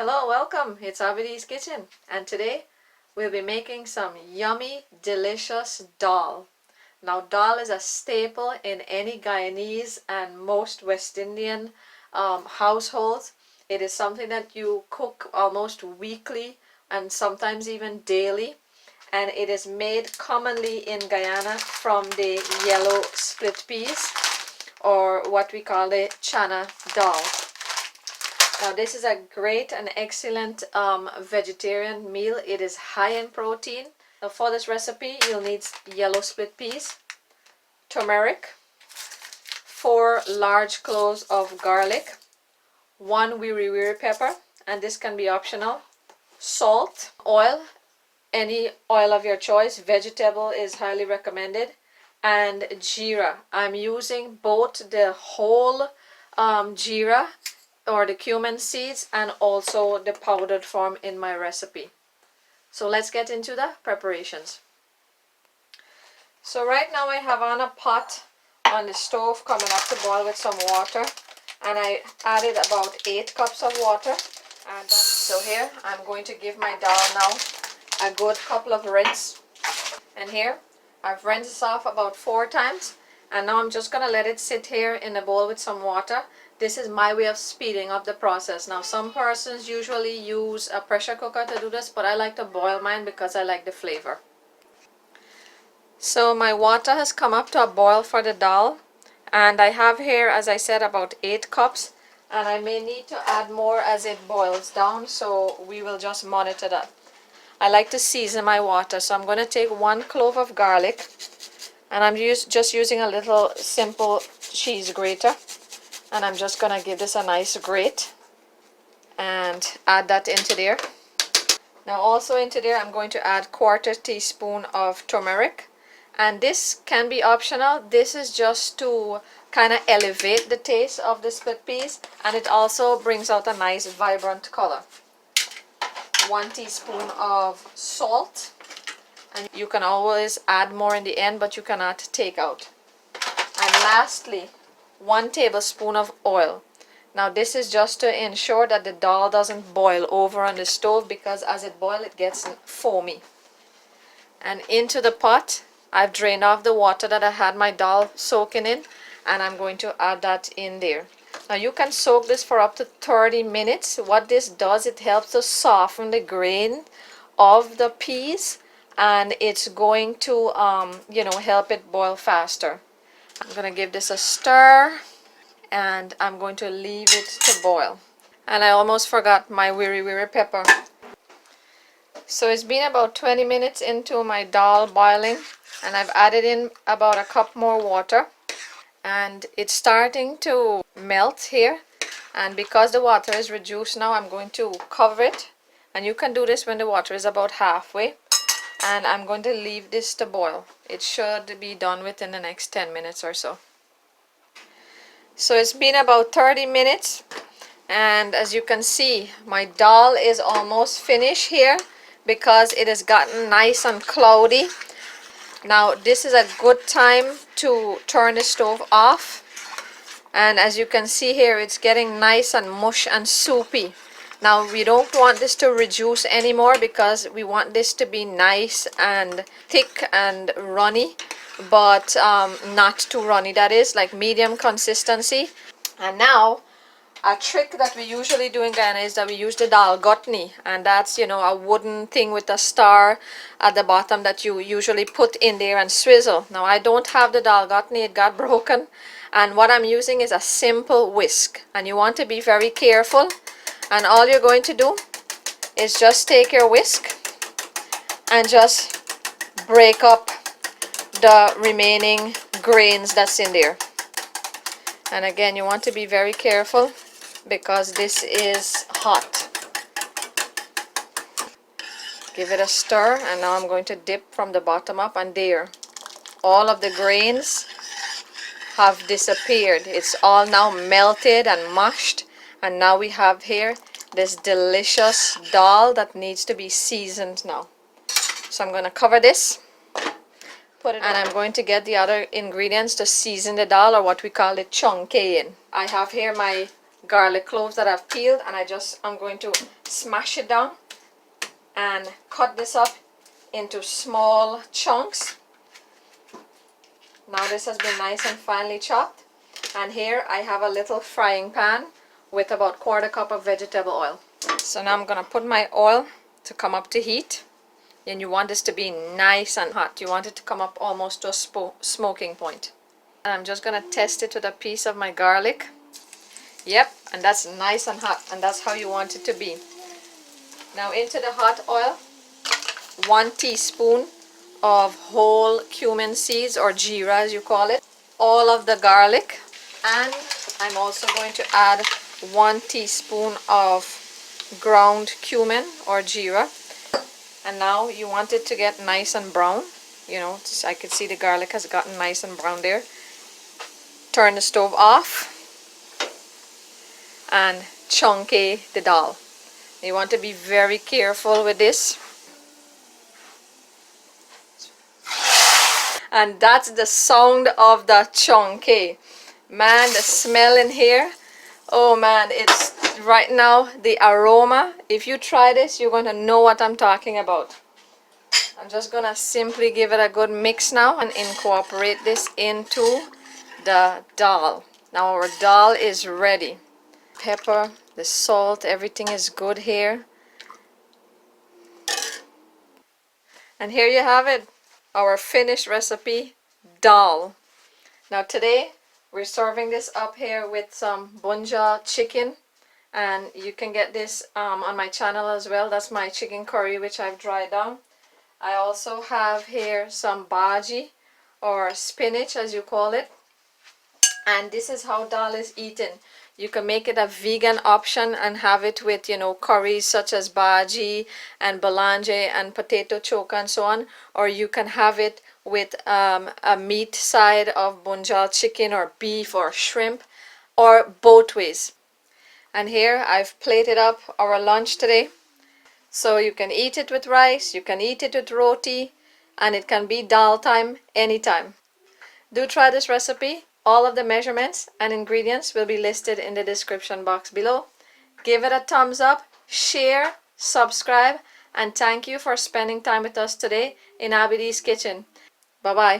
Hello, welcome. It's Abidi's Kitchen, and today we'll be making some yummy, delicious dal. Now, dal is a staple in any Guyanese and most West Indian households. It is something that you cook almost weekly and sometimes even daily, and it is made commonly in Guyana from the yellow split peas, or what we call the chana dal. Now this is a great and excellent vegetarian meal. It is high in protein. Now for this recipe you'll need yellow split peas, turmeric, 4 large cloves of garlic, 1 wiri pepper, and this can be optional, salt, oil, any oil of your choice, vegetable is highly recommended, and jeera. I'm using both the whole jeera or the cumin seeds and also the powdered form in my recipe. So let's get into the preparations. So right now I have on a pot on the stove coming up to boil with some water, and I added about 8 cups of water. And so here I'm going to give my dal now a good couple of rinse. And here I've rinsed this off about 4 times, and now I'm just going to let it sit here in a bowl with some water. This is my way of speeding up the process. Now some persons usually use a pressure cooker to do this, but I like to boil mine because I like the flavor. So my water has come up to a boil for the dal, and I have here, as I said, about 8 cups, and I may need to add more as it boils down, so we will just monitor that. I like to season my water, so I'm going to take 1 clove of garlic, and I'm just using a little simple cheese grater. And I'm just going to give this a nice grate and add that into there. Now also into there I'm going to add 1/4 teaspoon of turmeric. And this can be optional. This is just to kind of elevate the taste of the split peas. And it also brings out a nice vibrant color. 1 teaspoon of salt. And you can always add more in the end, but you cannot take out. And lastly, 1 tablespoon of oil. Now this is just to ensure that the dal doesn't boil over on the stove, because as it boils it gets foamy. And into the pot I've drained off the water that I had my dal soaking in, and I'm going to add that in there. Now you can soak this for up to 30 minutes. What this does, it helps to soften the grain of the peas, and it's going to help it boil faster. I'm going to give this a stir, and I'm going to leave it to boil. And I almost forgot my wiri pepper. So it's been about 20 minutes into my dal boiling, and I've added in about a cup more water, and it's starting to melt here. And because the water is reduced now, I'm going to cover it, and you can do this when the water is about halfway. And I'm going to leave this to boil. It should be done within the next 10 minutes or so. So it's been about 30 minutes, and as you can see, my dal is almost finished here because it has gotten nice and cloudy. Now this is a good time to turn the stove off, and as you can see here, it's getting nice and mush and soupy. Now we don't want this to reduce anymore, because we want this to be nice and thick and runny, but not too runny. That is like medium consistency. And now a trick that we usually do in Guyana is that we use the Daal gutney, and that's a wooden thing with a star at the bottom that you usually put in there and swizzle. Now I don't have the Daal gutney, it got broken, and what I'm using is a simple whisk, and you want to be very careful. And all you're going to do is just take your whisk and just break up the remaining grains that's in there. And again, you want to be very careful because this is hot. Give it a stir, and now I'm going to dip from the bottom up, and there, all of the grains have disappeared. It's all now melted and mashed. And now we have here this delicious dal that needs to be seasoned now. So I'm going to cover this, and I'm going to get the other ingredients to season the dal, or what we call the chunke in. I have here my garlic cloves that I've peeled, and I'm going to smash it down and cut this up into small chunks. Now this has been nice and finely chopped, and here I have a little frying pan with about 1/4 cup of vegetable oil. So now I'm going to put my oil to come up to heat, and you want this to be nice and hot. You want it to come up almost to a smoking point. And I'm just going to test it with a piece of my garlic. Yep, and that's nice and hot, and that's how you want it to be. Now into the hot oil, 1 teaspoon of whole cumin seeds, or jeera as you call it, all of the garlic, and I'm also going to add 1 teaspoon of ground cumin or jeera. And now you want it to get nice and brown. You know, I can see the garlic has gotten nice and brown there. Turn the stove off and chunky the dal. You want to be very careful with this. And that's the sound of the chunky. Man, the smell in here. Oh man, it's right now the aroma. If you try this, you're going to know what I'm talking about. I'm just going to simply give it a good mix now and incorporate this into the dal. Now our dal is ready. Pepper, the salt, everything is good here. And here you have it, our finished recipe, dal. Now today we're serving this up here with some bunja chicken, and you can get this on my channel as well. That's my chicken curry which I've dried down. I also have here some bhaji, or spinach as you call it, and this is how dal is eaten. You can make it a vegan option and have it with, you know, curries such as bhaji and balanje and potato choka and so on, or you can have it with a meat side of bunjal chicken or beef or shrimp, or both ways. And here I've plated up our lunch today, so you can eat it with rice, you can eat it with roti, and it can be dal time anytime. Do try this recipe. All of the measurements and ingredients will be listed in the description box below. Give it a thumbs up, share, subscribe, and thank you for spending time with us today in Abidi's kitchen. Bye bye.